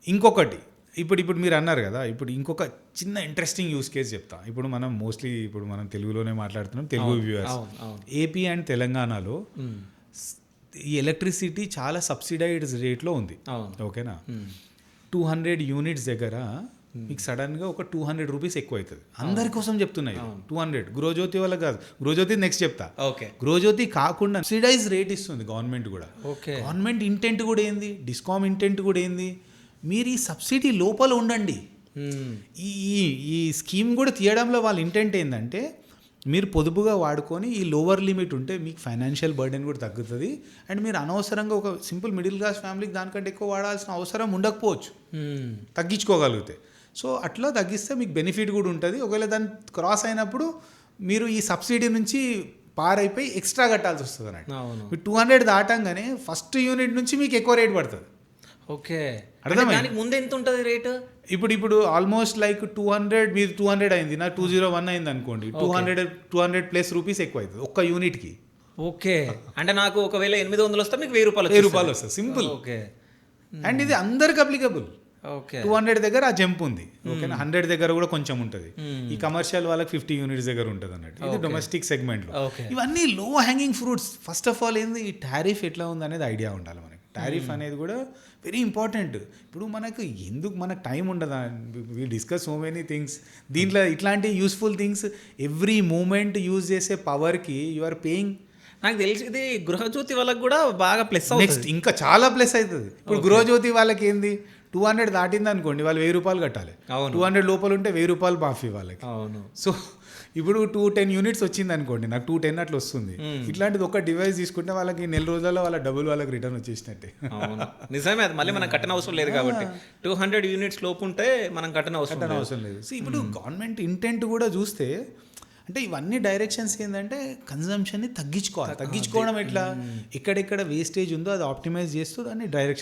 ఇంకొకటి ఇప్పుడు మీరు అన్నారు కదా, ఇప్పుడు ఇంకొక చిన్న ఇంట్రెస్టింగ్ యూస్ కేస్ చెప్తా. ఇప్పుడు మనం తెలుగులోనే మాట్లాడుతున్నాం, తెలుగు వ్యూవర్స్. ఏపీ అండ్ తెలంగాణలో ఈ ఎలక్ట్రిసిటీ చాలా సబ్సిడైజ్డ్ రేట్లో ఉంది. ఓకేనా, 200 యూనిట్స్ దగ్గర మీకు సడన్గా ఒక 200 రూపీస్ ఎక్కువ అవుతుంది. అందరి కోసం చెప్తున్నాయి 200. గృహజ్యోతి వల్ల కాదు, గృహజ్యోతి నెక్స్ట్ చెప్తా. గృహజ్యోతి కాకుండా సబ్సిడైజ్ రేట్ ఇస్తుంది గవర్నమెంట్ కూడా. గవర్నమెంట్ ఇంటెంట్ కూడా ఏంది, డిస్కామ్ ఇంటెంట్ కూడా ఏంది, మీరు ఈ సబ్సిడీ లోపల ఉండండి. ఈ స్కీమ్ కూడా తీయడంలో వాళ్ళ ఇంటెంట్ ఏంటంటే, మీరు పొదుపుగా వాడుకొని ఈ లోవర్ లిమిట్ ఉంటే మీకు ఫైనాన్షియల్ బర్డెన్ కూడా తగ్గుతుంది. అండ్ మీరు అనవసరంగా ఒక సింపుల్ మిడిల్ క్లాస్ ఫ్యామిలీకి దానికంటే ఎక్కువ వాడాల్సిన అవసరం ఉండకపోవచ్చు, తగ్గించుకోగలిగితే. సో అట్లా తగ్గిస్తే మీకు బెనిఫిట్ కూడా ఉంటుంది. ఒకవేళ దాన్ని క్రాస్ అయినప్పుడు మీరు ఈ సబ్సిడీ నుంచి పారైపోయి ఎక్స్ట్రా కట్టాల్సి వస్తుంది అన్నట్టు. మీరు 200 దాటంగానే ఫస్ట్ యూనిట్ నుంచి మీకు ఎక్కువ రేట్ పడుతుంది. ఓకే, అర్థమైంది. ముందు ఎంత ఉంటుంది రేట్? ఇప్పుడు ఆల్మోస్ట్ లైక్ 200, మీరు 200 అయింది, నా 201 అయింది అనుకోండి, 200 ప్లస్ రూపీస్ ఎక్కువ అవుతుంది ఒక్క యూనిట్కి. ఓకే, అంటే నాకు ఒకవేళ 800 వస్తే మీకు 1000 రూపాయలు వస్తుంది, సింపుల్. ఓకే, అండ్ ఇది అందరికి అప్లికబుల్. ఓకే, 200 దగ్గర ఆ జంప్ ఉంది. ఓకేనా, 100 దగ్గర కూడా కొంచెం ఉంటుంది. ఈ కమర్షియల్ వాళ్ళకి 50 యూనిట్స్ దగ్గర ఉంటుంది అన్నట్టు. ఇది డొమెస్టిక్ సెగ్మెంట్లో. ఇవన్నీ లో hanging fruits. First of all ఏంది, ఈ టారిఫ్ ఎట్లా ఉంది అనేది ఐడియా ఉండాలి మనకి. టారిఫ్ అనేది కూడా వెరీ ఇంపార్టెంట్. ఇప్పుడు మనకు టైం ఉండదా, we discuss so many things. దీంట్లో ఇట్లాంటి useful things every moment use చేసే పవర్కి యు ఆర్ పేయింగ్. నాకు తెలిసి ఇది గృహజ్యోతి వాళ్ళకి కూడా బాగా ప్లస్. నెక్స్ట్ ఇంకా చాలా ప్లస్ అవుతుంది. ఇప్పుడు గృహజ్యోతి వాళ్ళకి ఏంది, 200 దాటింది అనుకోండి, వాళ్ళు 1000 రూపాయలు కట్టాలి. 200 లోపల ఉంటే 1000 రూపాయలు మాఫీ వాళ్ళకి. సో ఇప్పుడు 210 యూనిట్స్ వచ్చింది అనుకోండి, నాకు 210 అట్లా వస్తుంది. ఇట్లాంటిది ఒక డివైస్ తీసుకుంటే వాళ్ళకి నెల రోజుల్లో వాళ్ళ డబ్బులు వాళ్ళకి రిటర్న్ వచ్చేసినట్టే. నిజమే, అది మళ్ళీ మనం కట్టిన అవసరం లేదు కాబట్టి. 200 యూనిట్స్ లోపు ఉంటే మనం కట్టిన అవసరం లేదు. సో ఇప్పుడు గవర్నమెంట్ ఇంటెంట్ కూడా చూస్తే, అంటే ఇవన్నీ డైరెక్షన్స్ ఏంటంటే కన్జంప్షన్ని తగ్గించుకోవడం ఎట్లా, ఎక్కడెక్కడ వేస్టేజ్ ఉందో అది ఆప్టిమైజ్ చేస్తూ దాన్ని డైరెక్షన్